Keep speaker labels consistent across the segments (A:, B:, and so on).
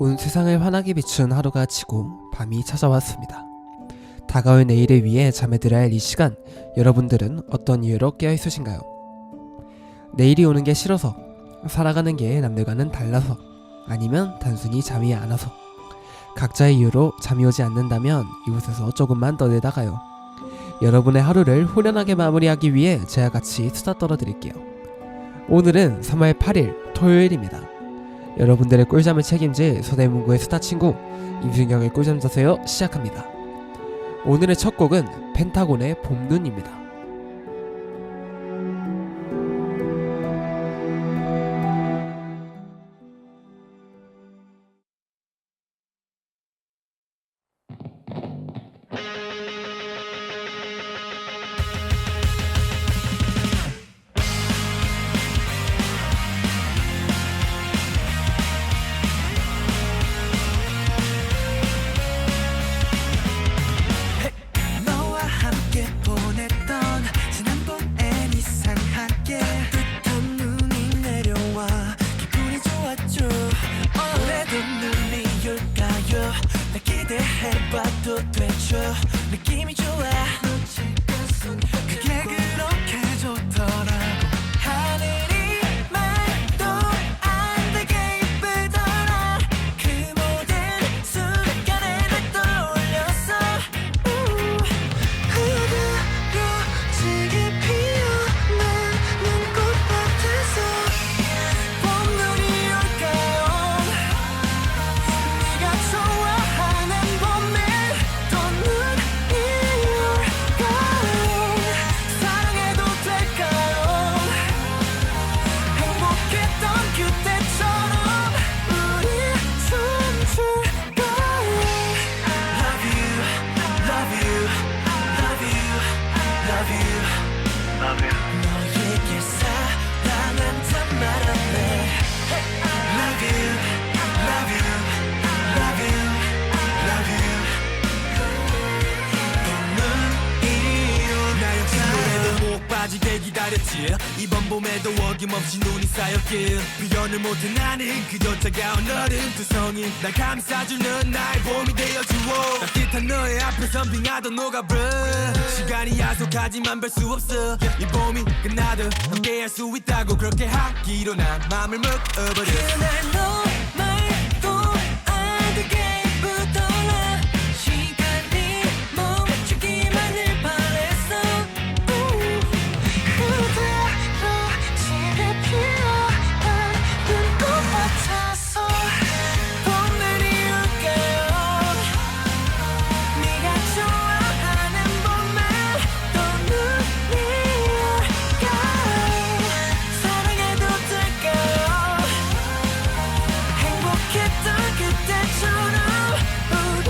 A: 온 세상을 환하게 비춘 하루가 지고 밤이 찾아왔습니다. 다가올 내일을 위해 잠에 들어야 할 이 시간, 여러분들은 어떤 이유로 깨어있으신가요? 내일이 오는 게 싫어서, 살아가는 게 남들과는 달라서, 아니면 단순히 잠이 안 와서. 각자의 이유로 잠이 오지 않는다면 이곳에서 조금만 떠들다가요. 여러분의 하루를 후련하게 마무리하기 위해 제가 같이 수다 떨어드릴게요. 오늘은 3월 8일 토요일입니다. 여러분들의 꿀잠을 책임질 서대문구의 수다 친구 임순경의 꿀잠 자세요 시작합니다. 오늘의 첫 곡은 펜타곤의 봄눈입니다.
B: 해봐도 되죠. 느낌이 좋아. 그게 그렇게 좋더라고. 하늘이 말도 안 되게 예쁘더라. 그 모든 순간에 날 떠올렸어. 흐드러지게 피어나는 꽃 같아서 봄눈이 올까요? 네가 좋아하는 너에게 사랑한단 말할래. Love you, love you, love you, love you. 봄눈이요 나였지. 못 빠지게 기다렸지. 이번 봄에도 어김없이 눈이 쌓였길. 표현을 못해 나는 그저 차가운 얼음 두성이 날 감싸주는 나의 봄이 되어주오. 따뜻한 너의 앞에선 빙하도 녹아버려. 시간이 야속하지만 별 수 없어. 이 봄이 끝나도 함께할 수 있다고 그렇게 하기로 난 맘을 먹어버려. 그날 너 말도 안 되게 예쁘더라. 시간이 멈추기만을 바랬어. 그대로 집에 피어난 꽃 같아서 봄눈이 올까요? 네가 좋아하는 봄에 또 눈이 올까요? 사랑해도 될까요? 행복했던 그때처럼 우리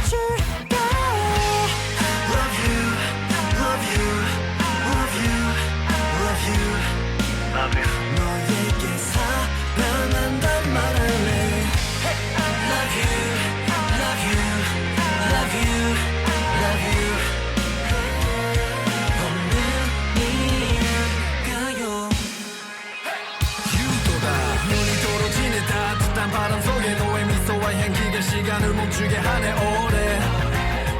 B: 춤출까요? Love you, love you, love you, love you, love you. 너에게 사랑한단 말할래. Love you, love you, love you, love you. 봄눈이올까요? 유도다 눈이 떨어지네. 따뜻한 바람 속에 너의 미소와 향기가 시간을 멈추게 하네. 오래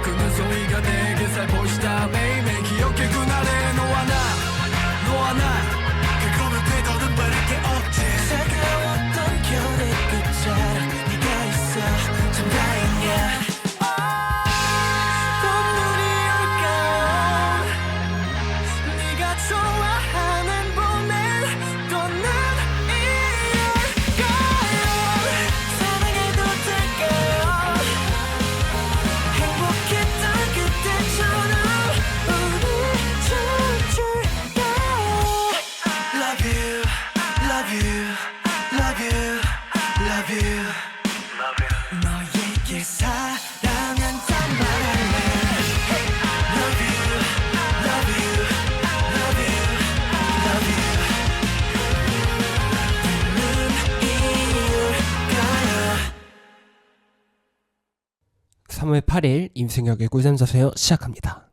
B: 그 눈송이가 내게 살포시다. 매일매일 기억해 그날의 너와 나 그거면 되거든 바랄 게 없지. 차가웠던 겨울의 끝자락 네가 있어 참 다행이야. 봄눈이 올까요? 네가 좋아하는 봄에 또 눈이 올까요? 사랑해도 될까요? 행복했던 그때처럼 우리 춤출까요? Love you, love you, love you, love you, love you. 너에게 사랑한단 말할래. Love you, love you, love you, love you. 봄눈이 올까요?
A: 3월 8일 임승혁의 꿀잠 자세요 시작합니다.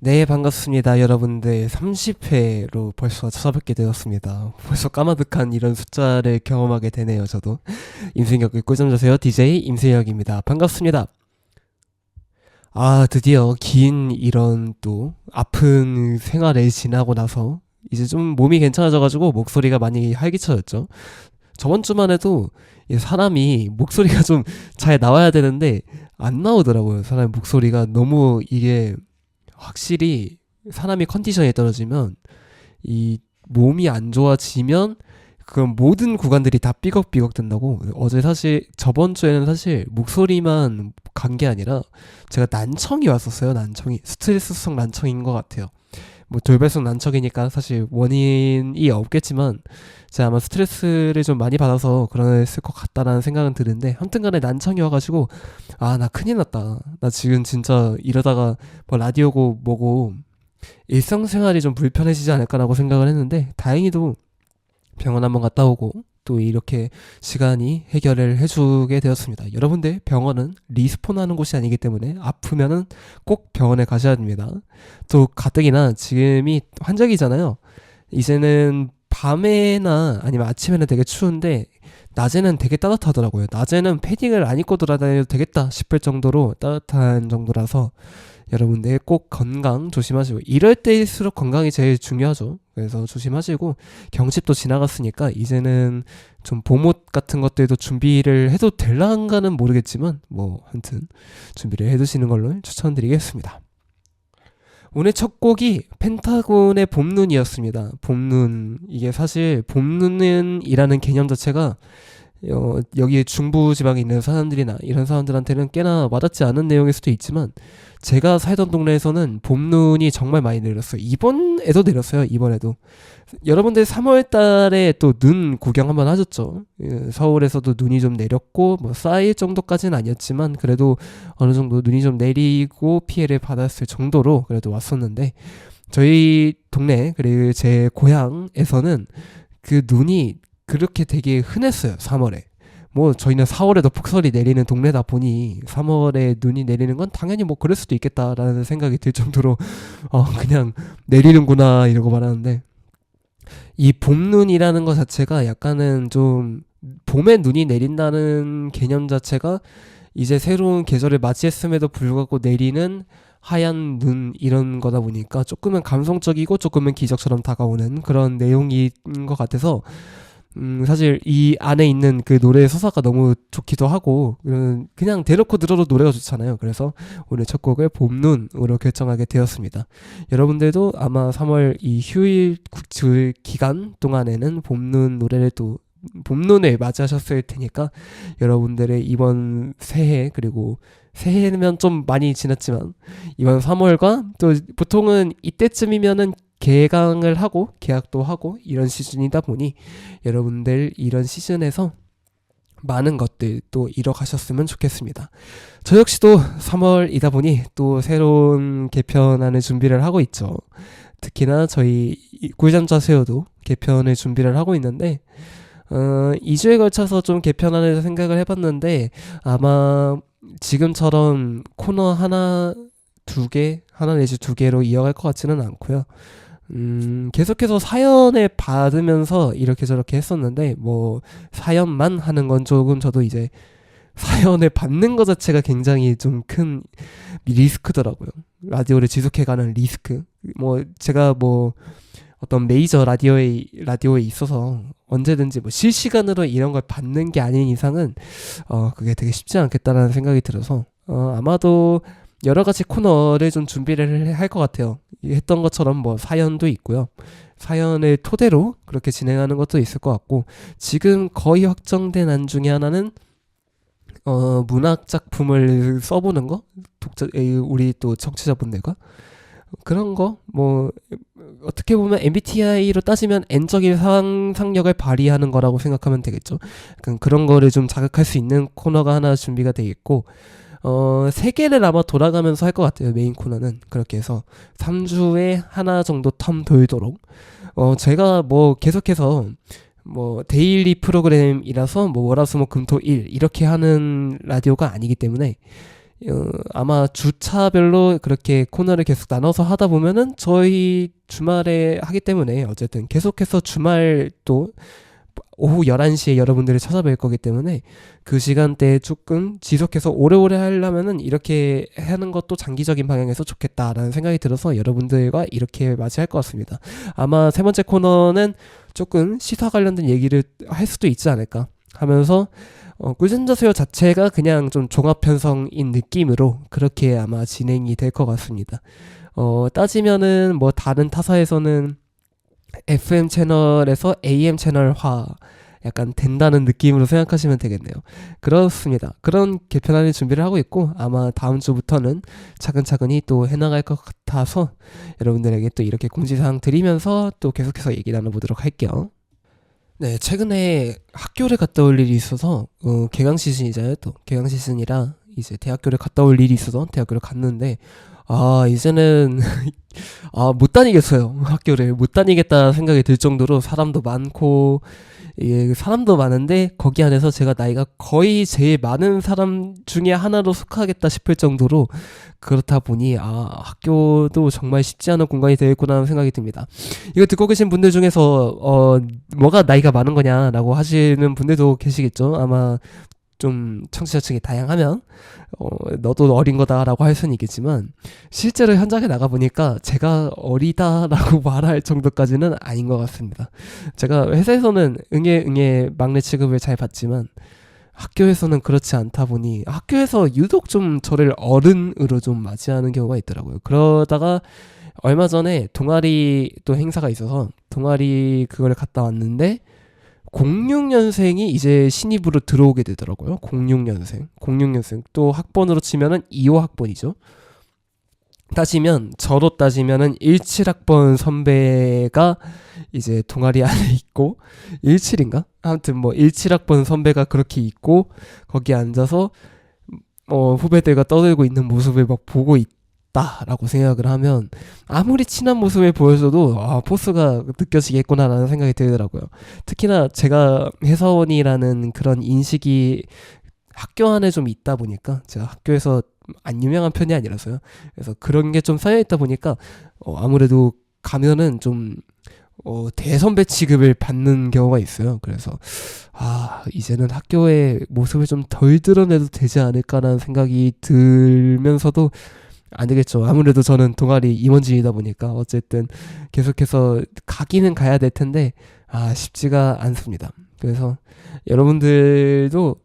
A: 네, 반갑습니다. 여러분들 30회로 벌써 찾아뵙게 되었습니다. 벌써 까마득한 이런 숫자를 경험하게 되네요, 저도. 임승혁의 꿀잠 자세요. DJ 임승혁입니다. 반갑습니다. 드디어 긴 이런 또 아픈 생활을 지나고 나서 이제 좀 몸이 괜찮아져가지고 목소리가 많이 활기차졌죠. 저번 주만 해도 이 사람이 목소리가 좀 잘 나와야 되는데 안 나오더라고요. 사람 목소리가 너무 이게 확실히 사람이 컨디션이 떨어지면 이 몸이 안 좋아지면 그런 모든 구간들이 다 삐걱삐걱 된다고. 어제 사실 저번 주에는 사실 목소리만 간 게 아니라 제가 난청이 왔었어요. 난청이 스트레스성 난청인 것 같아요. 뭐 돌발성 난청이니까 사실 원인이 없겠지만 제가 아마 스트레스를 좀 많이 받아서 그랬을 것 같다라는 생각은 드는데, 아무튼간에 난청이 와가지고 나 큰일 났다. 나 지금 진짜 이러다가 뭐 라디오고 뭐고 일상생활이 좀 불편해지지 않을까라고 생각을 했는데, 다행히도 병원 한번 갔다 오고 또 이렇게 시간이 해결을 해주게 되었습니다. 여러분들, 병원은 리스폰하는 곳이 아니기 때문에 아프면은 꼭 병원에 가셔야 됩니다. 또 가뜩이나 지금이 환절기잖아요. 이제는 밤에나 아니면 아침에는 되게 추운데 낮에는 되게 따뜻하더라고요. 낮에는 패딩을 안 입고 돌아다녀도 되겠다 싶을 정도로 따뜻한 정도라서 여러분들 꼭 건강 조심하시고, 이럴 때일수록 건강이 제일 중요하죠. 그래서 조심하시고, 경칩도 지나갔으니까 이제는 좀 봄옷 같은 것들도 준비를 해도 될랑가는 모르겠지만 뭐 아무튼 준비를 해두시는 걸로 추천드리겠습니다. 오늘 첫 곡이 펜타곤의 봄눈이었습니다. 봄눈, 이게 사실 봄눈이라는 개념 자체가 여기 중부 지방에 있는 사람들이나 이런 사람들한테는 꽤나 와닿지 않은 내용일 수도 있지만, 제가 살던 동네에서는 봄눈이 정말 많이 내렸어요. 이번에도 내렸어요. 이번에도. 여러분들 3월 달에 또 눈 구경 한번 하셨죠? 서울에서도 눈이 좀 내렸고 뭐 쌓일 정도까지는 아니었지만 그래도 어느 정도 눈이 좀 내리고 피해를 받았을 정도로 그래도 왔었는데, 저희 동네 그리고 제 고향에서는 그 눈이 그렇게 되게 흔했어요. 3월에. 뭐 저희는 4월에도 폭설이 내리는 동네다 보니 3월에 눈이 내리는 건 당연히 뭐 그럴 수도 있겠다라는 생각이 들 정도로 그냥 내리는구나 이러고 말하는데, 이 봄눈이라는 것 자체가 약간은 좀 봄에 눈이 내린다는 개념 자체가 이제 새로운 계절을 맞이했음에도 불구하고 내리는 하얀 눈 이런 거다 보니까 조금은 감성적이고 조금은 기적처럼 다가오는 그런 내용인 것 같아서 사실 이 안에 있는 그 노래의 서사가 너무 좋기도 하고 그냥 대놓고 들어도 노래가 좋잖아요. 그래서 오늘 첫 곡을 봄눈으로 결정하게 되었습니다. 여러분들도 아마 3월 이 휴일 기간 동안에는 봄눈 노래를 또 봄눈을 맞이하셨을 테니까 여러분들의 이번 새해, 그리고 새해면 좀 많이 지났지만 이번 3월과 또 보통은 이때쯤이면은 개강을 하고 계약도 하고 이런 시즌이다 보니 여러분들 이런 시즌에서 많은 것들 또 이뤄가셨으면 좋겠습니다. 저 역시도 3월이다 보니 또 새로운 개편안을 준비를 하고 있죠. 특히나 저희 꿀잠 자세요도 개편을 준비를 하고 있는데 2주에 걸쳐서 좀 개편안을 생각을 해봤는데, 아마 지금처럼 코너 하나 내지 두 개로 이어갈 것 같지는 않고요. 계속해서 사연을 받으면서 이렇게 저렇게 했었는데, 뭐 사연만 하는 건 조금 저도 이제 사연을 받는 것 자체가 굉장히 좀 큰 리스크더라고요. 라디오를 지속해가는 리스크. 뭐 제가 뭐 어떤 메이저 라디오에 있어서 언제든지 뭐 실시간으로 이런 걸 받는 게 아닌 이상은 그게 되게 쉽지 않겠다라는 생각이 들어서 아마도 여러 가지 코너를 좀 준비를 할 것 같아요. 했던 것처럼 뭐 사연도 있고요. 사연을 토대로 그렇게 진행하는 것도 있을 것 같고, 지금 거의 확정된 안 중에 하나는 문학 작품을 써보는 거, 우리 또 청취자분들과 그런 거, 뭐 어떻게 보면 MBTI로 따지면 N적인 상상력을 발휘하는 거라고 생각하면 되겠죠. 그런 거를 좀 자극할 수 있는 코너가 하나 준비가 되어 있고, 3개를 아마 돌아가면서 할 것 같아요. 메인 코너는 그렇게 해서 3주에 하나 정도 텀 돌도록 제가 뭐 계속해서 뭐 데일리 프로그램이라서 뭐 월화수목금토일 이렇게 하는 라디오가 아니기 때문에 아마 주차별로 그렇게 코너를 계속 나눠서 하다 보면은 저희 주말에 하기 때문에 어쨌든 계속해서 주말 또 오후 11시에 여러분들을 찾아뵐 거기 때문에 그 시간대에 조금 지속해서 오래오래 하려면은 이렇게 하는 것도 장기적인 방향에서 좋겠다라는 생각이 들어서 여러분들과 이렇게 맞이할 것 같습니다. 아마 세 번째 코너는 조금 시사 관련된 얘기를 할 수도 있지 않을까 하면서 꿀잠자세요 자체가 그냥 좀 종합 편성인 느낌으로 그렇게 아마 진행이 될 것 같습니다. 따지면은 뭐 다른 타사에서는 FM 채널에서 AM 채널화 약간 된다는 느낌으로 생각하시면 되겠네요. 그렇습니다. 그런 개편안의 준비를 하고 있고 아마 다음 주부터는 차근차근히 또 해나갈 것 같아서 여러분들에게 또 이렇게 공지사항 드리면서 또 계속해서 얘기 나눠보도록 할게요. 네, 최근에 학교를 갔다 올 일이 있어서 개강 시즌이잖아요. 또 개강 시즌이라 이제 대학교를 갔다 올 일이 있어서 대학교를 갔는데 이제는 못 다니겠어요. 학교를 못 다니겠다 생각이 들 정도로 사람도 많고 사람도 많은데 거기 안에서 제가 나이가 거의 제일 많은 사람 중에 하나로 속하겠다 싶을 정도로 그렇다 보니 학교도 정말 쉽지 않은 공간이 되겠구나 하는 생각이 듭니다. 이거 듣고 계신 분들 중에서 뭐가 나이가 많은 거냐라고 하시는 분들도 계시겠죠. 아마 좀 청취자층이 다양하면 너도 어린 거다라고 할 수는 있겠지만 실제로 현장에 나가보니까 제가 어리다라고 말할 정도까지는 아닌 것 같습니다. 제가 회사에서는 응애 막내 취급을 잘 받지만 학교에서는 그렇지 않다 보니 학교에서 유독 좀 저를 어른으로 좀 맞이하는 경우가 있더라고요. 그러다가 얼마 전에 동아리 또 행사가 있어서 동아리 그걸 갔다 왔는데 06년생이 이제 신입으로 들어오게 되더라고요. 06년생 또 학번으로 치면은 2호 학번이죠. 저로 따지면은 17학번 선배가 이제 동아리 안에 있고 17인가? 아무튼 뭐 17학번 선배가 그렇게 있고 거기 앉아서 후배들과 떠들고 있는 모습을 막 보고 있다라고 생각을 하면 아무리 친한 모습을 보여줘도 포스가 느껴지겠구나라는 생각이 들더라고요. 특히나 제가 회사원이라는 그런 인식이 학교 안에 좀 있다 보니까 제가 학교에서 안 유명한 편이 아니라서요. 그래서 그런 게 좀 쌓여있다 보니까 아무래도 가면은 좀 대선배 취급을 받는 경우가 있어요. 그래서 이제는 학교의 모습을 좀 덜 드러내도 되지 않을까라는 생각이 들면서도 안 되겠죠. 아무래도 저는 동아리 임원진이다 보니까 어쨌든 계속해서 가기는 가야 될 텐데 쉽지가 않습니다. 그래서 여러분들도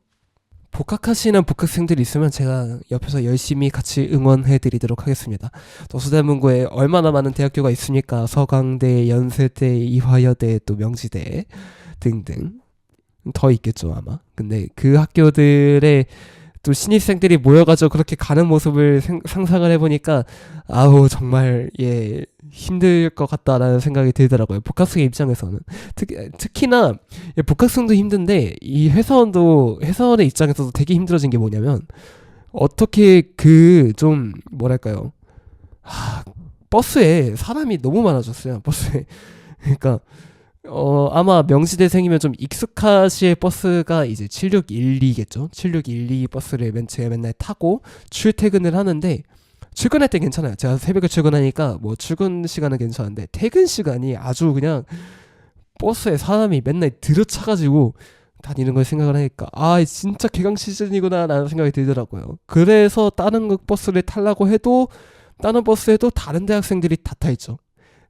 A: 복학하시는 복학생들이 있으면 제가 옆에서 열심히 같이 응원해 드리도록 하겠습니다. 또 서대문구에 얼마나 많은 대학교가 있습니까? 서강대, 연세대, 이화여대, 또 명지대 등등 더 있겠죠 아마. 근데 그 학교들의 또 신입생들이 모여가지고 그렇게 가는 모습을 상상을 해보니까 정말 힘들 것 같다라는 생각이 들더라고요. 복학생의 입장에서는 특히나 복학생도 힘든데 이 회사원의 입장에서도 되게 힘들어진 게 뭐냐면 어떻게 좀 뭐랄까요 버스에 사람이 너무 많아졌어요. 버스에 그러니까 아마 명시대생이면 좀 익숙하실 버스가 이제 7612겠죠. 7612 버스를 제가 맨날 타고 출퇴근을 하는데 출근할 때 괜찮아요. 제가 새벽에 출근하니까 뭐 출근 시간은 괜찮은데 퇴근 시간이 아주 그냥 버스에 사람이 맨날 들어차가지고 다니는 걸 생각을 하니까 진짜 개강 시즌이구나 라는 생각이 들더라고요. 그래서 다른 버스를 타려고 해도 다른 버스에도 다른 대학생들이 다 타있죠.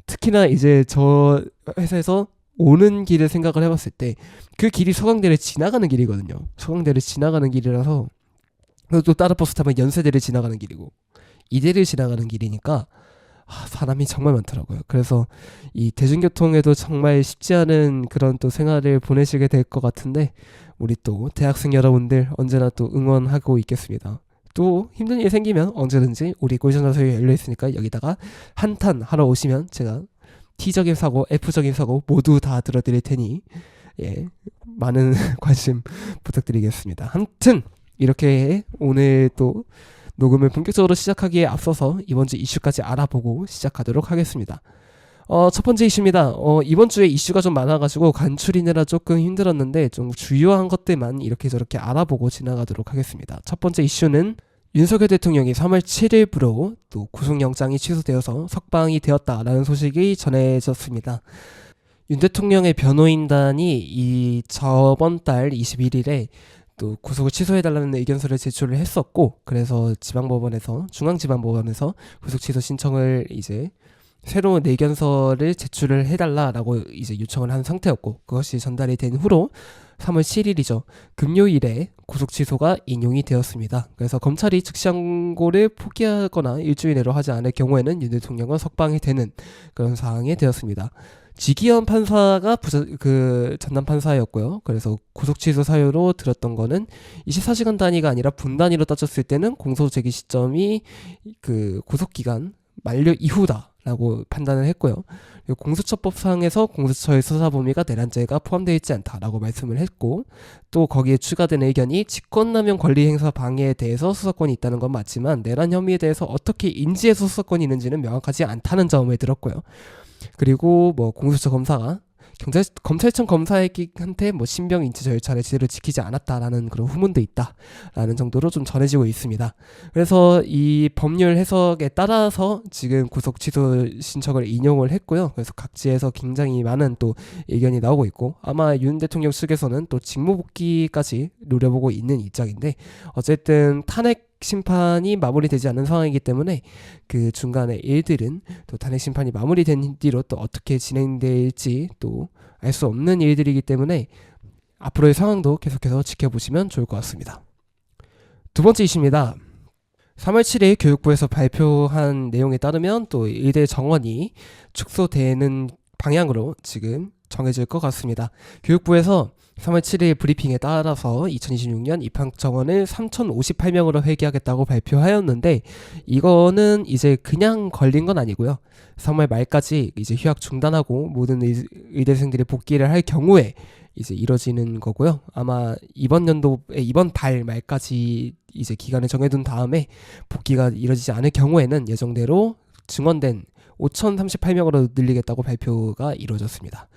A: 특히나 이제 저 회사에서 오는 길을 생각을 해봤을 때 그 길이 서강대를 지나가는 길이거든요. 서강대를 지나가는 길이라서 또 다른 버스 타면 연세대를 지나가는 길이고 이대를 지나가는 길이니까 사람이 정말 많더라고요. 그래서 이 대중교통에도 정말 쉽지 않은 그런 또 생활을 보내시게 될 것 같은데 우리 또 대학생 여러분들 언제나 또 응원하고 있겠습니다. 또 힘든 일이 생기면 언제든지 우리 꿀잠자세요 열려있으니까 여기다가 한탄 하러 오시면 제가 T적인 사고, F적인 사고 모두 다 들어드릴 테니 많은 관심 부탁드리겠습니다. 아무튼 이렇게 오늘 또 녹음을 본격적으로 시작하기에 앞서서 이번 주 이슈까지 알아보고 시작하도록 하겠습니다. 첫 번째 이슈입니다. 이번 주에 이슈가 좀 많아가지고 간추리느라 조금 힘들었는데 좀 주요한 것들만 이렇게 저렇게 알아보고 지나가도록 하겠습니다. 첫 번째 이슈는 윤석열 대통령이 3월 7일부로 또 구속영장이 취소되어서 석방이 되었다라는 소식이 전해졌습니다. 윤 대통령의 변호인단이 이 저번 달 21일에 또 구속을 취소해달라는 의견서를 제출을 했었고, 그래서 중앙지방법원에서 구속 취소 신청을 이제 새로운 의견서를 제출을 해달라라고 이제 요청을 한 상태였고, 그것이 전달이 된 후로 3월 7일이죠. 금요일에 구속 취소가 인용이 되었습니다. 그래서 검찰이 즉시항고를 포기하거나 일주일 내로 하지 않을 경우에는 윤 대통령은 석방이 되는 그런 상황이 되었습니다. 지기현 판사가 전담 판사였고요. 그래서 구속 취소 사유로 들었던 거는 24시간 단위가 아니라 분 단위로 따졌을 때는 공소 제기 시점이 그 구속 기간 만료 이후다라고 판단을 했고요. 그리고 공수처법상에서 공수처의 수사 범위가 내란죄가 포함되어 있지 않다라고 말씀을 했고, 또 거기에 추가된 의견이 직권남용 권리행사 방해에 대해서 수사권이 있다는 건 맞지만 내란 혐의에 대해서 어떻게 인지해서 수사권이 있는지는 명확하지 않다는 점을 들었고요. 그리고 뭐 공수처 검사가 검찰청 검사에게 뭐 신병 인지 절차를 제대로 지키지 않았다라는 그런 후문도 있다라는 정도로 좀 전해지고 있습니다. 그래서 이 법률 해석에 따라서 지금 구속 취소 신청을 인용을 했고요. 그래서 각지에서 굉장히 많은 또 의견이 나오고 있고, 아마 윤 대통령 측에서는 또 직무복귀까지 노려보고 있는 입장인데, 어쨌든 탄핵 심판이 마무리되지 않은 상황이기 때문에 그 중간에 일들은 또 탄핵 심판이 마무리된 뒤로 또 어떻게 진행될지 또 알 수 없는 일들이기 때문에 앞으로의 상황도 계속해서 지켜보시면 좋을 것 같습니다. 두 번째 이슈입니다. 3월 7일 교육부에서 발표한 내용에 따르면 또 의대 정원이 축소되는 방향으로 지금 정해질 것 같습니다. 교육부에서 3월 7일 브리핑에 따라서 2026년 입학 정원을 3,058명으로 회귀하겠다고 발표하였는데, 이거는 이제 그냥 걸린 건 아니고요. 3월 말까지 이제 휴학 중단하고 모든 의대생들이 복귀를 할 경우에 이제 이뤄지는 거고요. 아마 이번 달 말까지 이제 기간을 정해둔 다음에 복귀가 이뤄지지 않을 경우에는 예정대로 증원된 5,038명으로 늘리겠다고 발표가 이루어졌습니다.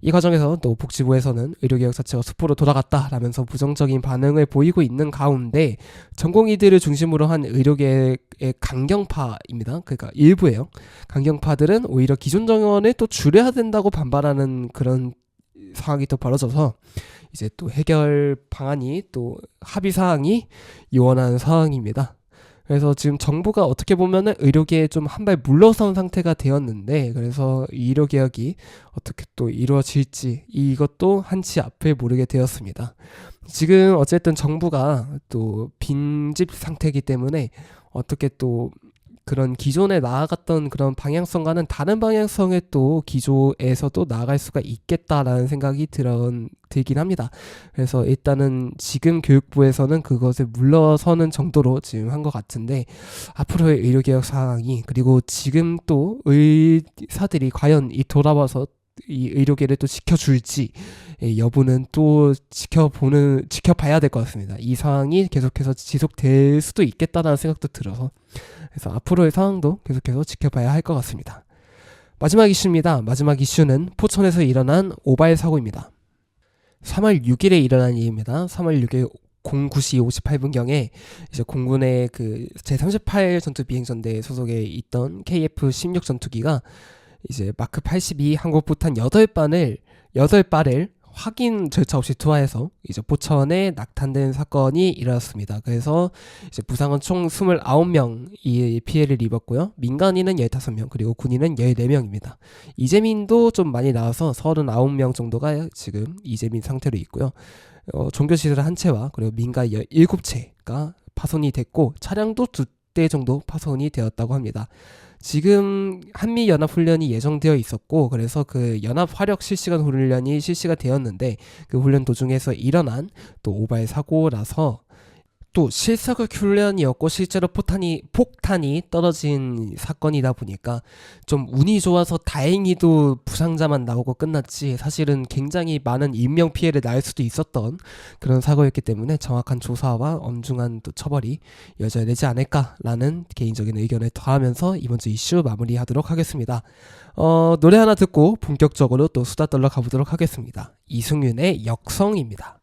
A: 이 과정에서 또 복지부에서는 의료개혁 자체가 수포로 돌아갔다라면서 부정적인 반응을 보이고 있는 가운데, 전공의들을 중심으로 한 의료개혁의 강경파입니다. 그러니까 일부예요. 강경파들은 오히려 기존 정원을 또 줄여야 된다고 반발하는 그런 상황이 또 벌어져서 이제 또 해결 방안이 또 합의 사항이 요원한 상황입니다. 그래서 지금 정부가 어떻게 보면은 의료계에 좀 한 발 물러선 상태가 되었는데, 그래서 의료개혁이 어떻게 또 이루어질지 이것도 한치 앞을 모르게 되었습니다. 지금 어쨌든 정부가 또 빈집 상태이기 때문에 어떻게 또 그런 기존에 나아갔던 그런 방향성과는 다른 방향성의 또 기조에서도 나아갈 수가 있겠다라는 생각이 들긴 합니다. 그래서 일단은 지금 교육부에서는 그것을 물러서는 정도로 지금 한 것 같은데, 앞으로의 의료개혁 상황이, 그리고 지금 또 의사들이 과연 돌아와서 이 의료계를 또 지켜줄지 여부는 또 지켜봐야 될 것 같습니다. 이 상황이 계속해서 지속될 수도 있겠다라는 생각도 들어서, 그래서 앞으로의 상황도 계속해서 지켜봐야 할 것 같습니다. 마지막 이슈입니다. 마지막 이슈는 포천에서 일어난 오발 사고입니다. 3월 6일에 일어난 일입니다. 3월 6일 09시 58분경에 이제 공군의 그 제38 전투 비행전대 소속에 있던 KF-16 전투기가 이제 마크 82 항공포탄 8발을 확인 절차 없이 투하해서 이제 포천에 낙탄된 사건이 일어났습니다. 그래서 이제 부상은 총 29명이 피해를 입었고요. 민간인은 15명, 그리고 군인은 14명입니다. 이재민도 좀 많이 나와서 39명 정도가 지금 이재민 상태로 있고요. 종교시설 한 채와 그리고 민가 7채가 파손이 됐고, 차량도 2대 정도 파손이 되었다고 합니다. 지금 한미연합훈련이 예정되어 있었고, 그래서 그 연합화력 실시간 훈련이 실시가 되었는데, 그 훈련 도중에서 일어난 또 오발 사고라서 또 실사격 훈련이었고 실제로 폭탄이 떨어진 사건이다 보니까 좀 운이 좋아서 다행히도 부상자만 나오고 끝났지, 사실은 굉장히 많은 인명 피해를 낳을 수도 있었던 그런 사고였기 때문에 정확한 조사와 엄중한 또 처벌이 이어져야 되지 않을까라는 개인적인 의견을 더하면서 이번 주 이슈 마무리하도록 하겠습니다. 노래 하나 듣고 본격적으로 또 수다 떨러 가보도록 하겠습니다. 이승윤의 역성입니다.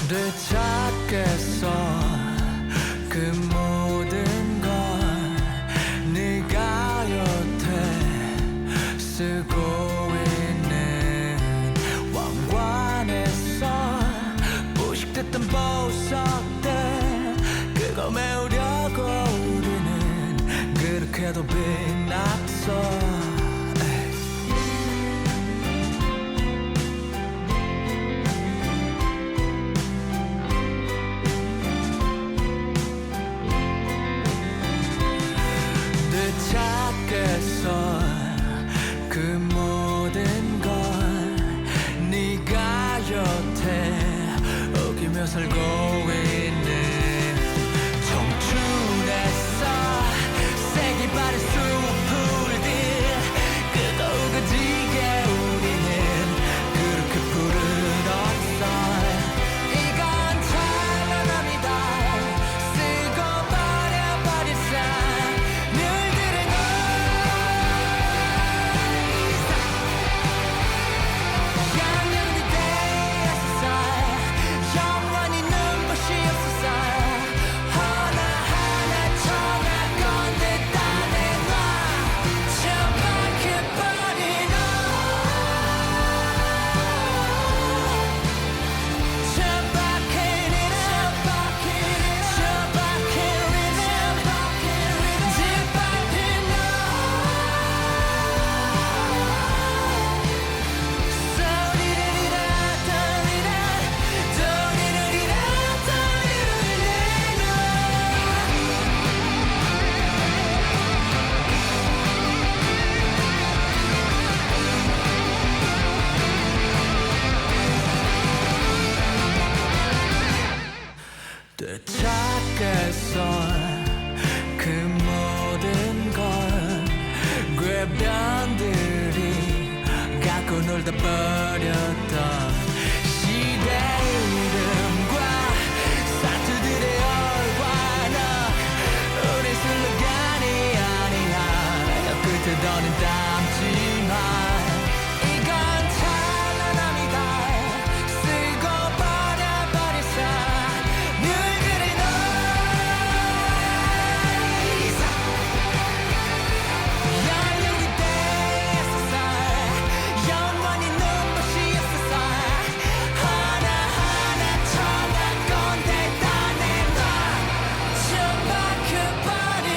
C: 되찾겠어 그 모든 걸 네가 여태 쓰고 있는 왕관에서 부식됐던 보석들 그거 메우려고 우리는 그렇게도 빛났어. 되찾겠어 그 모든 걸 네가 여태 어기며 살고 있는 청춘에서 세기 바른 수풀들 그거 우거지게 우리는 그렇게 푸르렀어. 이건 찬란합니다. 쓰고 버려버릴 늘들은 양양이 되었어. 영원히 눈부시 없었어. 하나하나 정할 건데 따내놔 처박혀버린 되찾겠어 그 모든 걸 궤변들이 갖고 놀다 버렸던 시대 이름과 사투들의 얼과는 우리 슬로건이 아니야. 끝에 너는 담지만 이건 찬란합니다. 쓰고 버려버릴 늘들이 양육이 되었어. 영원히 눈부시 없었어. 하나하나 정할 건데 따내놔 처박혀버린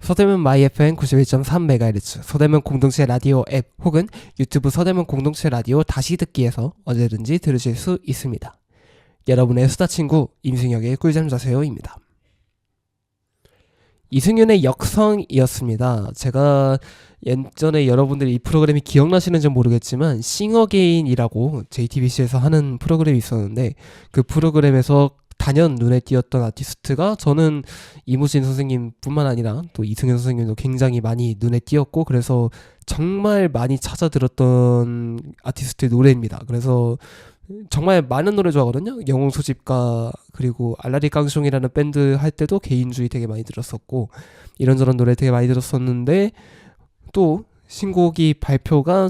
A: 서대문 마이FM 91.3MHz 서대문 공동체 라디오 앱 혹은 유튜브 서대문 공동체 라디오 다시 듣기에서 언제든지 들으실 수 있습니다. 여러분의 수다 친구 임승혁의 꿀잠 자세요입니다. 이승윤의 역성이었습니다. 제가 예전에 여러분들이 이 프로그램이 기억나시는지 모르겠지만 싱어게인이라고 JTBC에서 하는 프로그램이 있었는데 그 프로그램에서 단연 눈에 띄었던 아티스트가 저는 이무진 선생님 뿐만 아니라 또 이승윤 선생님도 굉장히 많이 눈에 띄었고 그래서 정말 많이 찾아 들었던 아티스트의 노래입니다. 그래서 정말 많은 노래 좋아하거든요. 영웅 소집가 그리고 알라리 깡숑이라는 밴드 할 때도 개인주의 되게 많이 들었었고 이런저런 노래 되게 많이 들었었는데 또 신곡이 발표가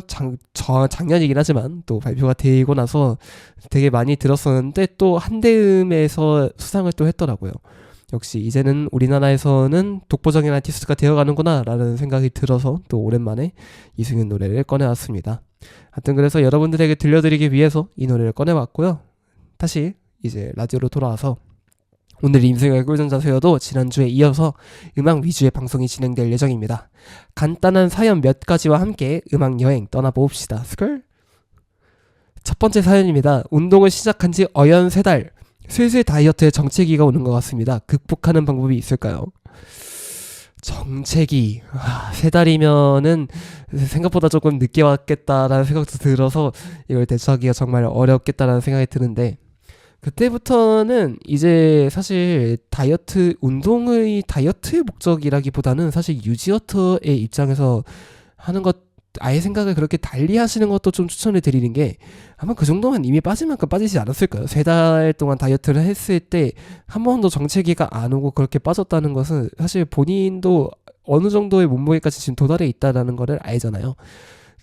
A: 작년이긴 하지만 또 발표가 되고 나서 되게 많이 들었었는데 또 한대음에서 수상을 또 했더라고요. 역시 이제는 우리나라에서는 독보적인 아티스트가 되어가는구나 라는 생각이 들어서 또 오랜만에 이승윤 노래를 꺼내왔습니다. 하여튼 그래서 여러분들에게 들려드리기 위해서 이 노래를 꺼내왔고요. 다시 이제 라디오로 돌아와서 오늘 임승혁의 꿀잠 자세요도 지난주에 이어서 음악 위주의 방송이 진행될 예정입니다. 간단한 사연 몇 가지와 함께 음악 여행 떠나봅시다. 스컬? 첫 번째 사연입니다. 운동을 시작한 지 어연 3달. 슬슬 다이어트에 정체기가 오는 것 같습니다. 극복하는 방법이 있을까요? 정체기 3달이면은 생각보다 조금 늦게 왔겠다라는 생각도 들어서 이걸 대처하기가 정말 어렵겠다라는 생각이 드는데 그때부터는 이제 사실 다이어트 운동의 다이어트의 목적이라기보다는 사실 유지어터의 입장에서 하는 것 아예 생각을 그렇게 달리 하시는 것도 좀 추천을 드리는 게 아마 그 정도면 이미 빠질 만큼 빠지지 않았을까요? 3달 동안 다이어트를 했을 때 한 번도 정체기가 안 오고 그렇게 빠졌다는 것은 사실 본인도 어느 정도의 몸무게까지 지금 도달해 있다는 거를 알잖아요.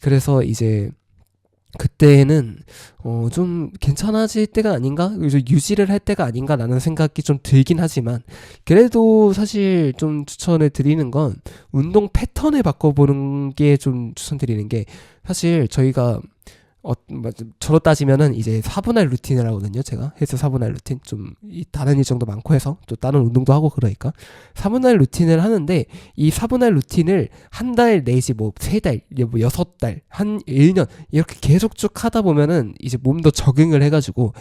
A: 그래서 이제 그때는 좀 괜찮아질 때가 아닌가? 유지를 할 때가 아닌가라는 생각이 좀 들긴 하지만 그래도 사실 좀 추천을 드리는 건 운동 패턴을 바꿔보는 게 좀 추천드리는 게 사실 저희가 저로 따지면은 이제 4분할 루틴을 하거든요. 제가 헬스 4분할 루틴 좀 다른 일정도 많고 해서 또 다른 운동도 하고 그러니까 4분할 루틴을 하는데 이 4분할 루틴을 한 달 내지 뭐 3달, 뭐 6달, 한 1년 이렇게 계속 쭉 하다 보면은 이제 몸도 적응을 해가지고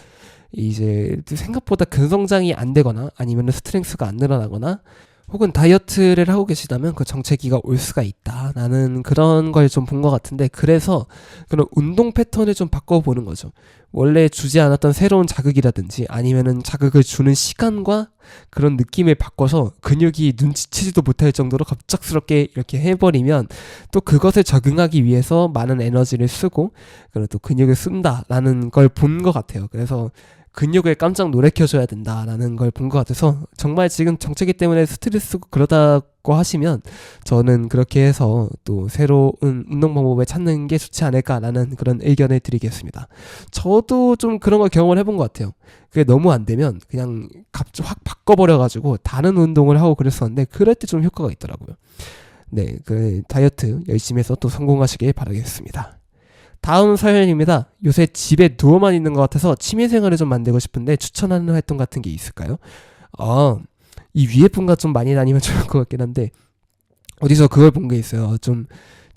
A: 이제 생각보다 근성장이 안 되거나 아니면은 스트렝스가 안 늘어나거나 혹은 다이어트를 하고 계시다면 그 정체기가 올 수가 있다. 나는 그런 걸 좀 본 것 같은데 그래서 그런 운동 패턴을 좀 바꿔보는 거죠. 원래 주지 않았던 새로운 자극이라든지 아니면은 자극을 주는 시간과 그런 느낌을 바꿔서 근육이 눈치채지도 못할 정도로 갑작스럽게 이렇게 해버리면 또 그것에 적응하기 위해서 많은 에너지를 쓰고 그리고 또 근육을 쓴다라는 걸 본 것 같아요. 그래서 근육을 깜짝 놀래켜줘야 된다라는 걸 본 것 같아서 정말 지금 정체기 때문에 스트레스고 그러다고 하시면 저는 그렇게 해서 또 새로운 운동 방법을 찾는 게 좋지 않을까라는 그런 의견을 드리겠습니다. 저도 좀 그런 걸 경험을 해본 것 같아요. 그게 너무 안 되면 그냥 갑자기 확 바꿔버려가지고 다른 운동을 하고 그랬었는데 그럴 때 좀 효과가 있더라고요. 네, 그 다이어트 열심히 해서 또 성공하시길 바라겠습니다. 다음 사연입니다. 요새 집에 누워만 있는 것 같아서 취미생활을 좀 만들고 싶은데 추천하는 활동 같은 게 있을까요? 이 위에 분과 좀 많이 다니면 좋을 것 같긴 한데 어디서 그걸 본 게 있어요. 좀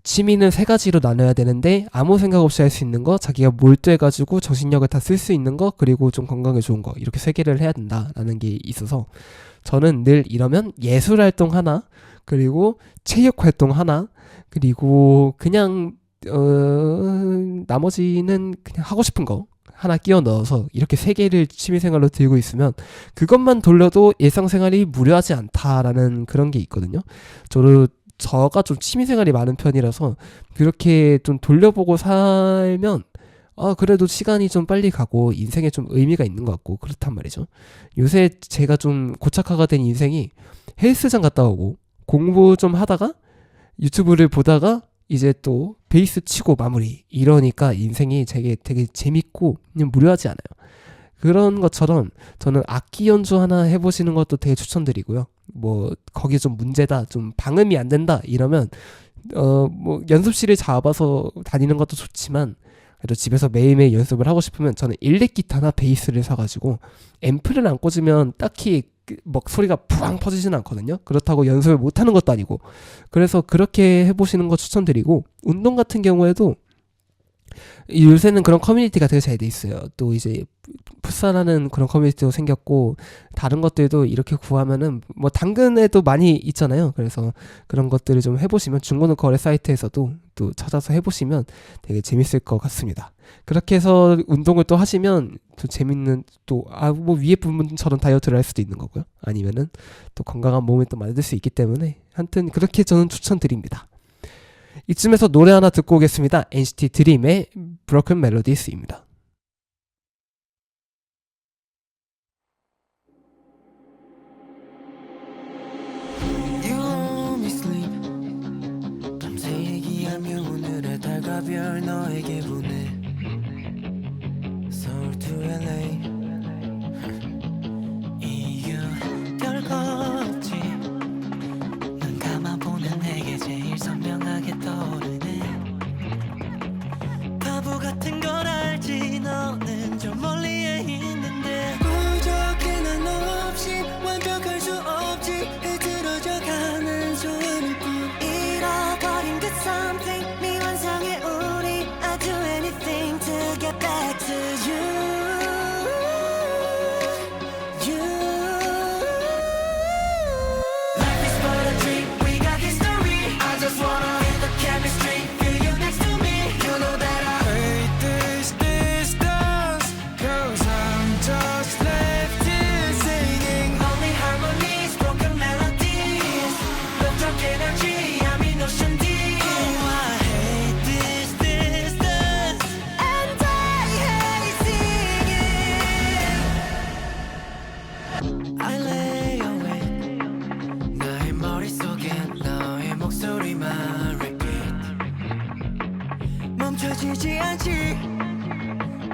A: 취미는 3가지로 나눠야 되는데 아무 생각 없이 할 수 있는 거, 자기가 몰두해가지고 정신력을 다 쓸 수 있는 거, 그리고 좀 건강에 좋은 거 이렇게 3개를 해야 된다라는 게 있어서 저는 늘 이러면 예술활동 하나, 그리고 체육활동 하나, 그리고 그냥 나머지는 그냥 하고 싶은 거 하나 끼워 넣어서 이렇게 3개를 취미생활로 들고 있으면 그것만 돌려도 일상생활이 무료하지 않다라는 그런 게 있거든요. 저가 좀 취미생활이 많은 편이라서 그렇게 좀 돌려보고 살면 그래도 시간이 좀 빨리 가고 인생에 좀 의미가 있는 것 같고 그렇단 말이죠. 요새 제가 좀 고착화가 된 인생이 헬스장 갔다 오고 공부 좀 하다가 유튜브를 보다가 이제 또 베이스 치고 마무리 이러니까 인생이 되게 재밌고 그냥 무료하지 않아요. 그런 것처럼 저는 악기 연주 하나 해보시는 것도 되게 추천드리고요. 뭐 거기 좀 문제다, 좀 방음이 안 된다 이러면 뭐 연습실을 잡아서 다니는 것도 좋지만 그래도 집에서 매일매일 연습을 하고 싶으면 저는 일렉 기타나 베이스를 사가지고 앰프를 안 꽂으면 딱히 막 소리가 푸앙 퍼지지는 않거든요. 그렇다고 연습을 못하는 것도 아니고, 그래서 그렇게 해보시는 거 추천드리고, 운동 같은 경우에도 요새는 그런 커뮤니티가 되게 잘 돼 있어요. 또 이제 풋살하는 그런 커뮤니티도 생겼고, 다른 것들도 이렇게 구하면은 뭐 당근에도 많이 있잖아요. 그래서 그런 것들을 좀 해보시면, 중고는 거래 사이트에서도 또 찾아서 해보시면 되게 재밌을 것 같습니다. 그렇게 해서 운동을 또 하시면 또 재밌는, 또 뭐 위에 부분처럼 다이어트를 할 수도 있는 거고요. 아니면은 또 건강한 몸을 또 만들 수 있기 때문에, 하여튼 그렇게 저는 추천드립니다. 이쯤에서 노래 하나 듣고 오겠습니다. NCT 드림의 Broken Melodies입니다.
C: You only sleep 밤새 얘기하며 오늘의 달과 별 너에게 보내 서울 to LA 이유 별거 없지 눈 감아보는 내게 제일 선명하게 떠오르네 바보 같은 걸 알지 너는 저 멀리에 있는데 부족해 난 너 없이 완벽할 수 없지 흐트러져 가는 소원일 뿐 잃어버린 그 something 미완성의 우리 I'd do anything to get back to you Life is but a dream we got history I just wanna hit the chemistry feel you next to me you know that I hate this distance cause I'm just left here singing only harmonies broken melodies 부족한 energy I'm in ocean deep oh I hate this distance and I hate singing I lay awake 나의 머릿속엔 너의 목소리만 repeat 멈춰지지 않지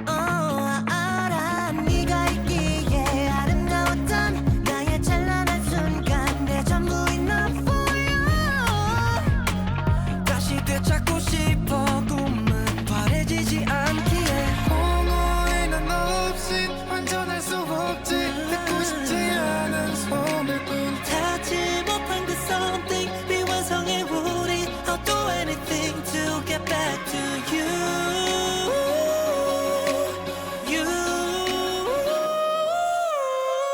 C: 알아 네가 있기에 아름다웠던 나의 찬란한 순간 내 전부 enough for you 다시 되찾고 싶어 꿈은 바래지지 않기에
D: 너의 난 없이 완전할 수 없지 듣고 싶지 않은 소리뿐
C: 닿지 못한 그 something 미완성의 우리 I'll do anything to get back to you You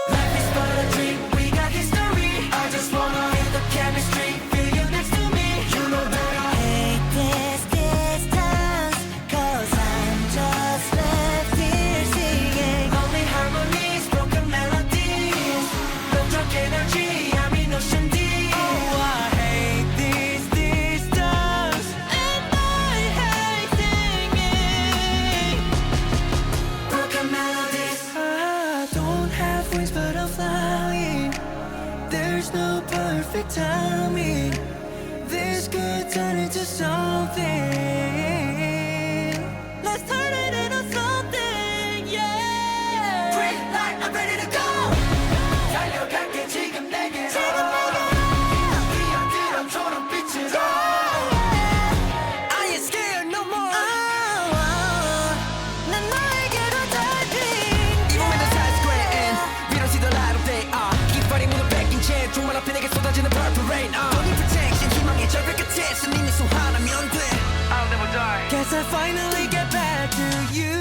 C: Life is but a dream we got history I just wanna hit the chemistry feel you next to me you know that I hate this distance cause I'm just left here singing only harmonies broken melodies 부족 energy I'm in ocean deep oh I hate this distance and I hate singing broken melodies I don't have wings but I'm flying there's no perfect timing this could turn into something let's turn it into something yeah green light I'm ready to go 달려갈게 지금 내게 뛰어들어 초록빛으로 I ain't scared no more 난 너에게로 달린 Even when the time's square and we don't see the light of day keep fighting with a begging chance 종말 앞에 내게 쏟아지는 purple rain Don't need protection 희망의 절벽 끝에서 네 미소 하나면 돼 I'll never die Guess I finally get back to you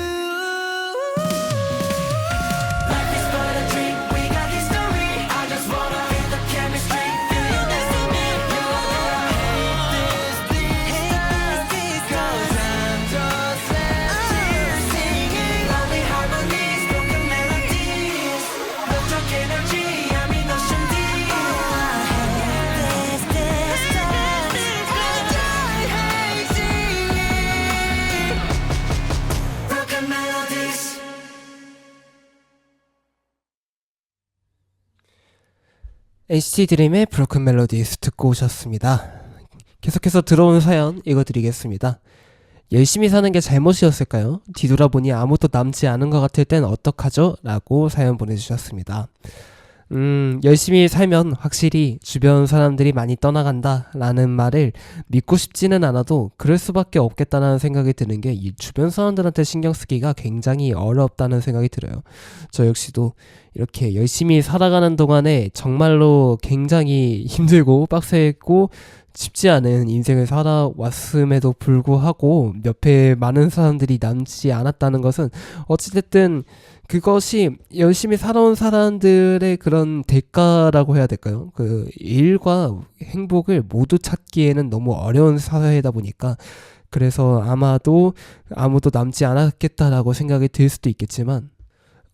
C: Life is but a dream we got history I just wanna hit the chemistry feel you next to me you know that I hate this distance cause I'm just left here singing only harmonies broken melodies 부족 energy I'm in ocean deep oh I hate this distance and I hate singing broken melodies
A: NCT 드림의 Broken Melodies 듣고 오셨습니다. 계속해서 들어온 사연 읽어드리겠습니다. 열심히 사는 게 잘못이었을까요? 뒤돌아보니 아무것도 남지 않은 것 같을 땐 어떡하죠? 라고 사연 보내주셨습니다. 열심히 살면 확실히 주변 사람들이 많이 떠나간다라는 말을 믿고 싶지는 않아도 그럴 수밖에 없겠다는 생각이 드는 게 이 주변 사람들한테 신경 쓰기가 굉장히 어렵다는 생각이 들어요. 저 역시도 이렇게 열심히 살아가는 동안에 정말로 굉장히 힘들고 빡세고 쉽지 않은 인생을 살아왔음에도 불구하고 옆에 많은 사람들이 남지 않았다는 것은 어찌됐든 그것이 열심히 살아온 사람들의 그런 대가라고 해야 될까요? 그 일과 행복을 모두 찾기에는 너무 어려운 사회다 보니까 그래서 아마도 아무도 남지 않았겠다라고 생각이 들 수도 있겠지만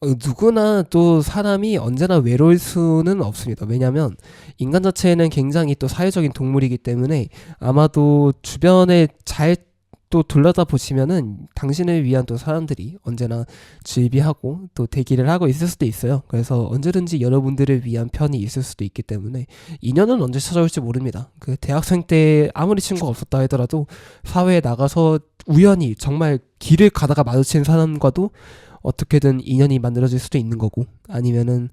A: 누구나 또 사람이 언제나 외로울 수는 없습니다. 왜냐하면 인간 자체는 굉장히 또 사회적인 동물이기 때문에 아마도 주변에 잘 또 둘러다 보시면은 당신을 위한 또 사람들이 언제나 즐비하고 또 대기를 하고 있을 수도 있어요. 그래서 언제든지 여러분들을 위한 편이 있을 수도 있기 때문에 인연은 언제 찾아올지 모릅니다. 그 대학생 때 아무리 친구가 없었다 하더라도 사회에 나가서 우연히 정말 길을 가다가 마주친 사람과도 어떻게든 인연이 만들어질 수도 있는 거고 아니면은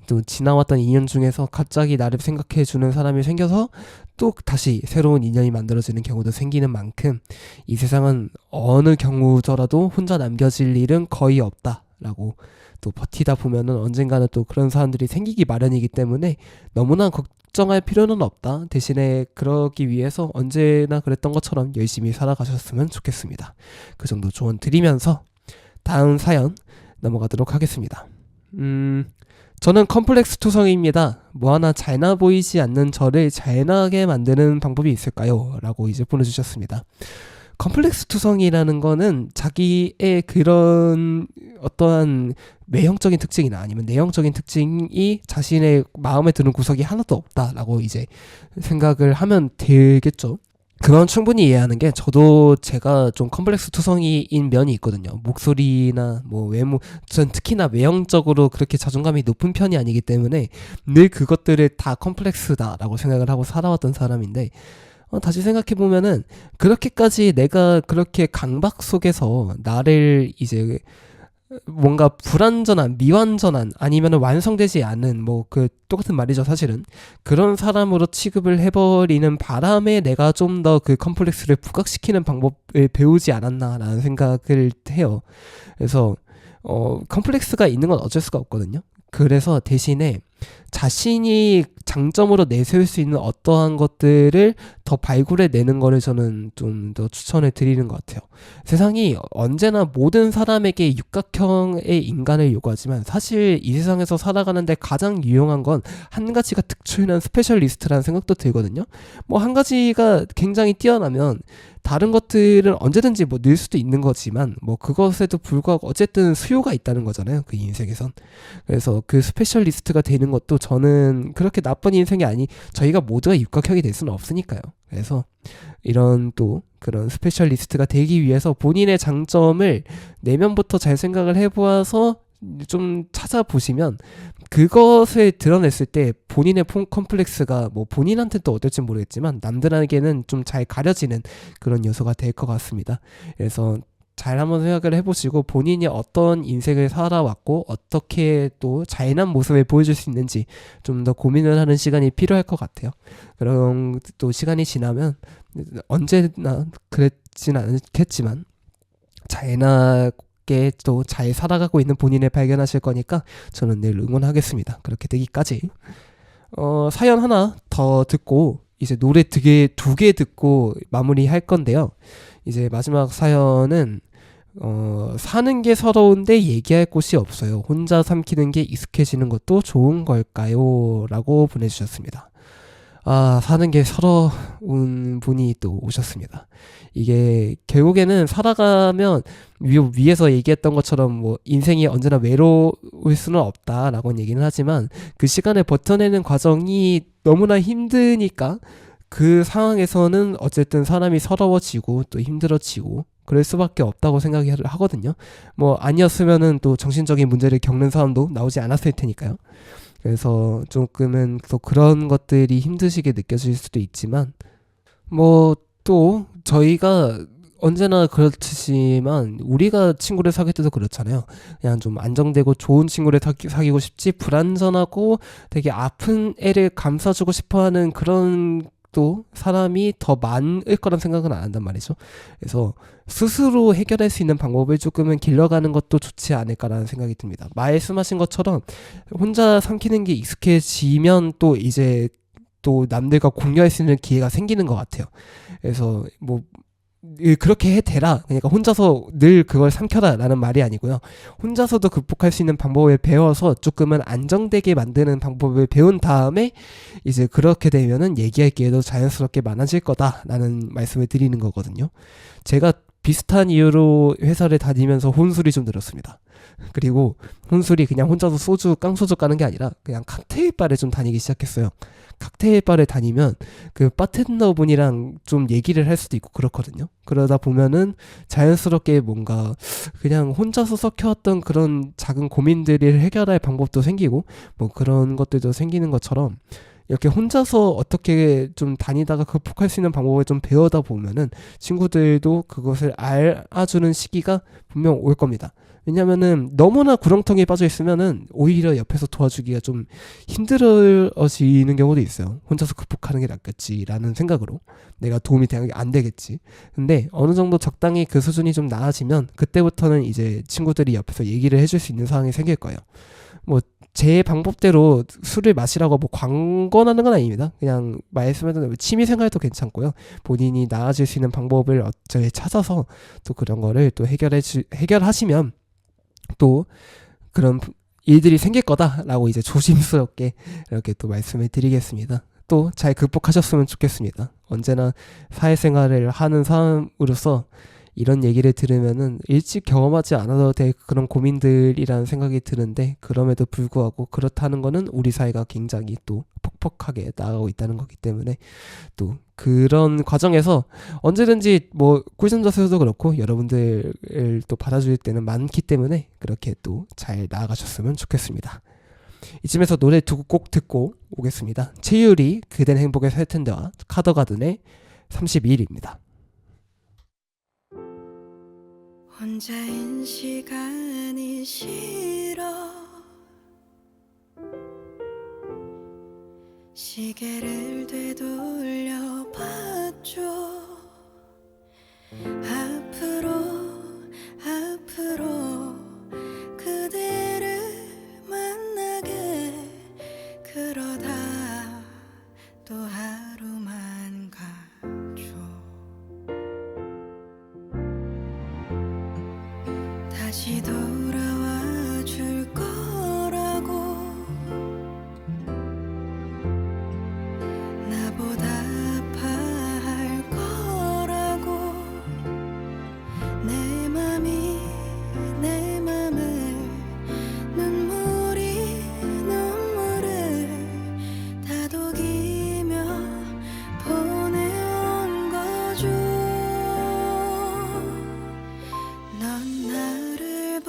A: 또 지나왔던 인연 중에서 갑자기 나를 생각해주는 사람이 생겨서 또 다시 새로운 인연이 만들어지는 경우도 생기는 만큼 이 세상은 어느 경우더라도 혼자 남겨질 일은 거의 없다라고 또 버티다 보면은 언젠가는 또 그런 사람들이 생기기 마련이기 때문에 너무나 걱정할 필요는 없다. 대신에 그러기 위해서 언제나 그랬던 것처럼 열심히 살아가셨으면 좋겠습니다. 그 정도 조언 드리면서 다음 사연 넘어가도록 하겠습니다. 저는 컴플렉스 투성이입니다. 뭐 하나 잘나 보이지 않는 저를 잘나게 만드는 방법이 있을까요? 라고 이제 보내주셨습니다. 컴플렉스 투성이라는 거는 자기의 그런 어떠한 외형적인 특징이나 아니면 내형적인 특징이 자신의 마음에 드는 구석이 하나도 없다라고 이제 생각을 하면 되겠죠. 그건 충분히 이해하는 게 저도 제가 좀 컴플렉스 투성이인 면이 있거든요. 목소리나 뭐 외모, 전 특히나 외형적으로 그렇게 자존감이 높은 편이 아니기 때문에 늘 그것들을 다 컴플렉스다라고 생각을 하고 살아왔던 사람인데 다시 생각해보면은 그렇게까지 내가 그렇게 강박 속에서 나를 이제 뭔가 불완전한 미완전한 아니면 완성되지 않은 뭐 그 똑같은 말이죠 사실은 그런 사람으로 취급을 해버리는 바람에 내가 좀 더 그 컴플렉스를 부각시키는 방법을 배우지 않았나라는 생각을 해요. 그래서 컴플렉스가 있는 건 어쩔 수가 없거든요. 그래서 대신에 자신이 장점으로 내세울 수 있는 어떠한 것들을 더 발굴해 내는 거를 저는 좀 더 추천을 드리는 것 같아요. 세상이 언제나 모든 사람에게 육각형의 인간을 요구하지만 사실 이 세상에서 살아가는데 가장 유용한 건 한 가지가 특출난 스페셜리스트라는 생각도 들거든요. 뭐 한 가지가 굉장히 뛰어나면 다른 것들은 언제든지 뭐 늘 수도 있는 거지만 뭐 그것에도 불구하고 어쨌든 수요가 있다는 거잖아요. 그 인생에선. 그래서 그 스페셜리스트가 되는 것도 저는 그렇게 나쁜 인생이 아니 저희가 모두가 육각형이 될 수는 없으니까요. 그래서 이런 또 그런 스페셜리스트가 되기 위해서 본인의 장점을 내면부터 잘 생각을 해보아서 좀 찾아보시면 그것을 드러냈을 때 본인의 컴플렉스가 뭐 본인한테는 또 어떨지 모르겠지만 남들에게는 좀 잘 가려지는 그런 요소가 될 것 같습니다. 그래서 잘 한번 생각을 해보시고 본인이 어떤 인생을 살아왔고 어떻게 또 잘난 모습을 보여줄 수 있는지 좀 더 고민을 하는 시간이 필요할 것 같아요. 그럼 또 시간이 지나면 언제나 그랬진 않겠지만 잘나게 또 잘 살아가고 있는 본인을 발견하실 거니까 저는 늘 응원하겠습니다. 그렇게 되기까지 사연 하나 더 듣고 이제 노래 두 개 듣고 마무리할 건데요. 이제 마지막 사연은 사는 게 서러운데 얘기할 곳이 없어요. 혼자 삼키는 게 익숙해지는 것도 좋은 걸까요? 라고 보내주셨습니다. 사는 게 서러운 분이 또 오셨습니다. 이게 결국에는 살아가면 위에서 얘기했던 것처럼 뭐 인생이 언제나 외로울 수는 없다라고 얘기는 하지만 그 시간을 버텨내는 과정이 너무나 힘드니까 그 상황에서는 어쨌든 사람이 서러워지고 또 힘들어지고 그럴 수밖에 없다고 생각을 하거든요. 뭐 아니었으면은 또 정신적인 문제를 겪는 사람도 나오지 않았을 테니까요. 그래서 조금은 또 그런 것들이 힘드시게 느껴질 수도 있지만 뭐 또 저희가 언제나 그렇지만 우리가 친구를 사귈 때도 그렇잖아요. 그냥 좀 안정되고 좋은 친구를 사귀고 싶지, 불안전하고 되게 아픈 애를 감싸주고 싶어하는 그런 또 사람이 더 많을 거란 생각은 안 한단 말이죠. 그래서 스스로 해결할 수 있는 방법을 조금은 길러가는 것도 좋지 않을까라는 생각이 듭니다. 말씀하신 것처럼 혼자 삼키는 게 익숙해지면 또 이제 또 남들과 공유할 수 있는 기회가 생기는 것 같아요. 그래서 뭐 그렇게 해대라, 그러니까 혼자서 늘 그걸 삼켜라 라는 말이 아니고요. 혼자서도 극복할 수 있는 방법을 배워서 조금은 안정되게 만드는 방법을 배운 다음에 이제 그렇게 되면은 얘기할 기회도 자연스럽게 많아질 거다라는 말씀을 드리는 거거든요. 제가 비슷한 이유로 회사를 다니면서 혼술이 좀 늘었습니다. 그리고 혼술이 그냥 혼자서 깡소주 까는 게 아니라 그냥 칵테일 바를 좀 다니기 시작했어요. 칵테일 바를 다니면 그 바텐더 분이랑 좀 얘기를 할 수도 있고 그렇거든요. 그러다 보면은 자연스럽게 뭔가 그냥 혼자서 썩혀왔던 그런 작은 고민들을 해결할 방법도 생기고 뭐 그런 것들도 생기는 것처럼 이렇게 혼자서 어떻게 좀 다니다가 극복할 수 있는 방법을 좀 배우다 보면은 친구들도 그것을 알아주는 시기가 분명 올 겁니다. 왜냐면은 너무나 구렁텅이에 빠져 있으면은 오히려 옆에서 도와주기가 좀 힘들어지는 경우도 있어요. 혼자서 극복하는 게 낫겠지라는 생각으로 내가 도움이 안 되겠지. 근데 어느 정도 적당히 그 수준이 좀 나아지면 그때부터는 이제 친구들이 옆에서 얘기를 해줄 수 있는 상황이 생길 거예요. 뭐 제 방법대로 술을 마시라고 뭐 광고하는 건 아닙니다. 그냥 말씀하신 취미생활도 괜찮고요. 본인이 나아질 수 있는 방법을 어쩌게 찾아서 또 그런 거를 또 해결하시면 또 그런 일들이 생길 거다라고 이제 조심스럽게 이렇게 또 말씀을 드리겠습니다. 또 잘 극복하셨으면 좋겠습니다. 언제나 사회생활을 하는 사람으로서 이런 얘기를 들으면은 일찍 경험하지 않아도 될 그런 고민들이라는 생각이 드는데, 그럼에도 불구하고 그렇다는 거는 우리 사회가 굉장히 또 퍽퍽하게 나아가고 있다는 거기 때문에 또 그런 과정에서 언제든지 뭐 꿀잠자세도 그렇고 여러분들을 또 받아줄 때는 많기 때문에 그렇게 또 잘 나아가셨으면 좋겠습니다. 이쯤에서 노래 두 곡 듣고 오겠습니다. 채율이 그댄 행복에 살 텐데와 카더가든의 32일입니다.
C: 혼자인 시간이 싫어 시계를 되돌려 봤죠. 앞으로 그대를 만나게 그러다 또 하루만 가죠. 다시 돌아와 줄 거라고 나보다 아파할 거라고 내 맘을 눈물을 다독이며 보내온 거죠. 넌 나를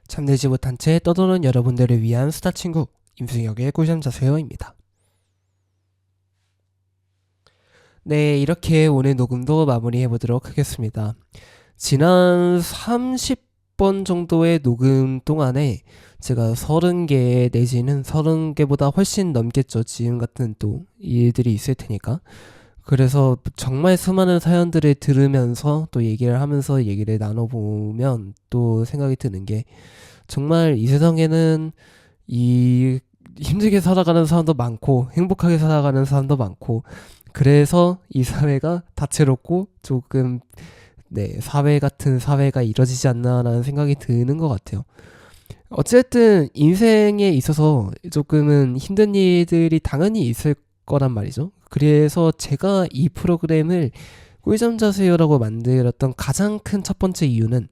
A: 잠들지 못한 채 떠도는 여러분들을 위한 수다 친구 임승혁의 꿀잠 자세요입니다. 네, 이렇게 오늘 녹음도 마무리해 보도록 하겠습니다. 지난 30번 정도의 녹음 동안에 제가 30개 내지는 30개보다 훨씬 넘겠죠. 지금 같은 또 일들이 있을 테니까. 그래서 정말 수많은 사연들을 들으면서 또 얘기를 하면서 얘기를 나눠보면 또 생각이 드는 게, 정말 이 세상에는 이 힘들게 살아가는 사람도 많고 행복하게 살아가는 사람도 많고, 그래서 이 사회가 다채롭고 조금 사회 같은 사회가 이뤄지지 않나라는 생각이 드는 것 같아요. 어쨌든 인생에 있어서 조금은 힘든 일들이 당연히 있을 거란 말이죠. 그래서 제가 이 프로그램을 꿀잠 자세요라고 만들었던 가장 큰 첫 번째 이유는,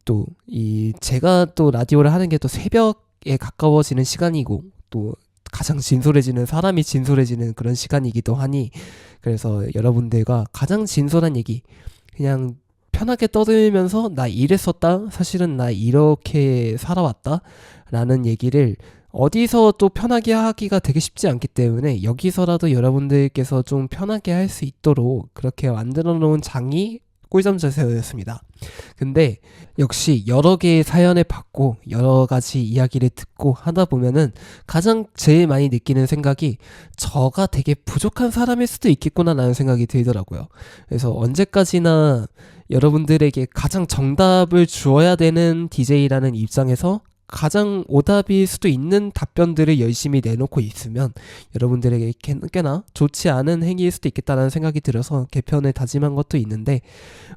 A: 또 제가 또 라디오를 하는 게 또 새벽에 가까워지는 시간이고, 또 가장 진솔해지는, 사람이 진솔해지는 그런 시간이기도 하니, 그래서 여러분들과 가장 진솔한 얘기, 그냥 편하게 떠들면서 나 이랬었다, 사실은 나 이렇게 살아왔다 라는 얘기를 어디서 또 편하게 하기가 되게 쉽지 않기 때문에, 여기서라도 여러분들께서 좀 편하게 할 수 있도록 그렇게 만들어 놓은 장이 꿀잠 자세요였습니다. 근데 역시 여러 개의 사연을 받고 여러 가지 이야기를 듣고 하다 보면은 가장 제일 많이 느끼는 생각이, 저가 되게 부족한 사람일 수도 있겠구나 라는 생각이 들더라고요. 그래서 언제까지나 여러분들에게 가장 정답을 주어야 되는 DJ라는 입장에서 가장 오답일 수도 있는 답변들을 열심히 내놓고 있으면 여러분들에게 꽤나 좋지 않은 행위일 수도 있겠다는 생각이 들어서 개편을 다짐한 것도 있는데,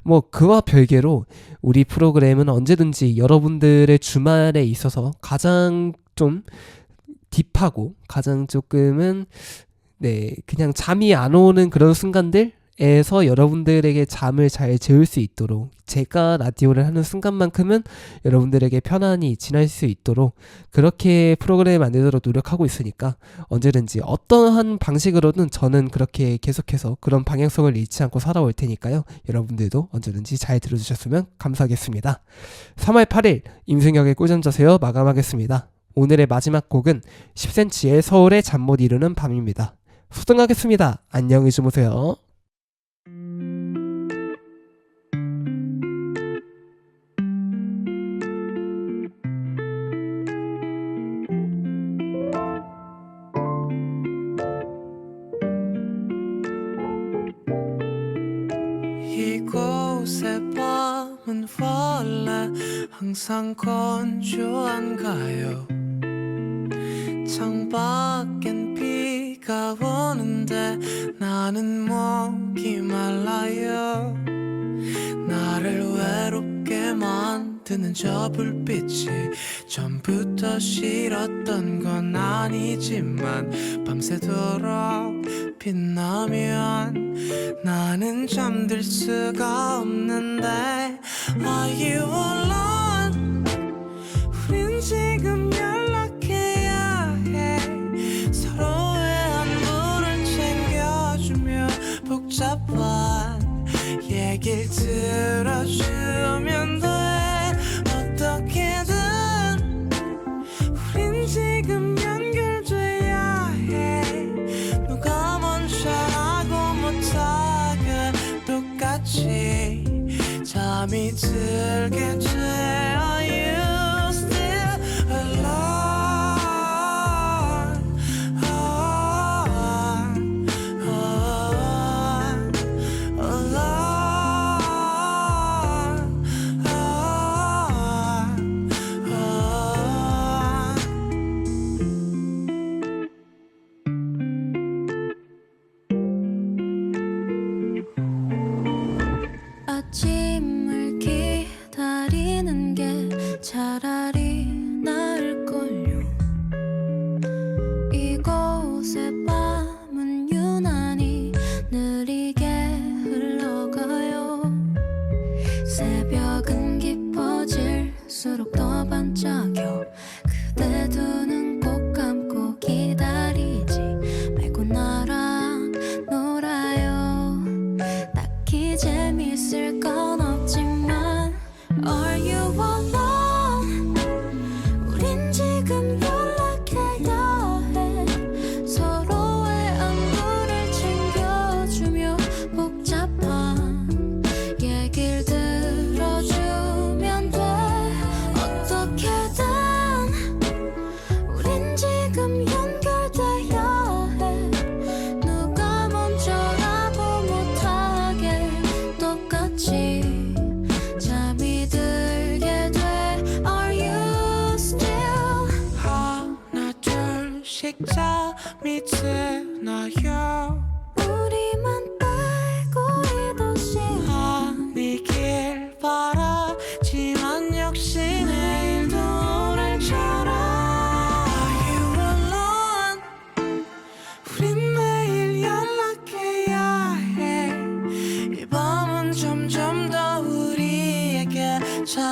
A: 뭐 그와 별개로 우리 프로그램은 언제든지 여러분들의 주말에 있어서 가장 좀 딥하고 가장 조금은 그냥 잠이 안 오는 그런 순간들에서 여러분들에게 잠을 잘 재울 수 있도록, 제가 라디오를 하는 순간만큼은 여러분들에게 편안히 지날 수 있도록 그렇게 프로그램을 만들도록 노력하고 있으니까, 언제든지 어떠한 방식으로든 저는 그렇게 계속해서 그런 방향성을 잃지 않고 살아올 테니까요. 여러분들도 언제든지 잘 들어주셨으면 감사하겠습니다. 3월 8일 임승혁의 꿀잠 자세요 마감하겠습니다. 오늘의 마지막 곡은 10cm의 서울의 잠 못 이루는 밤입니다. 소등하겠습니다. 안녕히 주무세요.
D: 이곳의 밤은 원래 항상 건조한가요? 창밖엔 비가 오는데 나는 목이 말라요. 나를 외롭게 만드는 저 불빛이 전부터 싫었던 건 아니지만, 밤새도록 빛나면 나는 잠들 수가 없는데. Are you alone? 우린 지금 연락해야 해. 서로의 안부를 챙겨주며 복잡한 얘길 들어주면 돼. 어떻게든 우린 지금 연결돼야 해. 누가 먼저라고 못하게 똑같이 잠이 들게 돼. Are you still alone?
E: 아침을 기다리는 게 차라리 나을걸요. 이곳의 밤은 유난히 느리게 흘러가요. 새벽은 깊어질수록 더 반짝여. 그대 두 눈 꼭 감고 기다리지 말고 나랑 놀아요. 딱히 재밌을 건 없지만. Are you alone?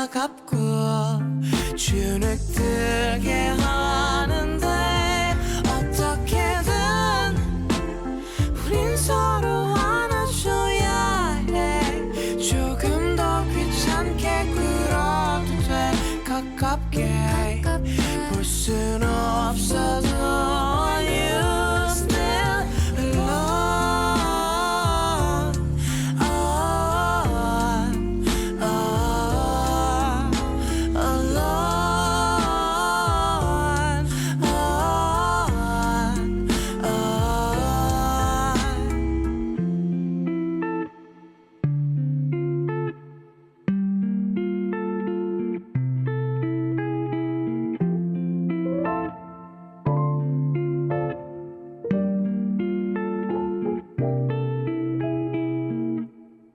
C: 차갑고 주눅 들게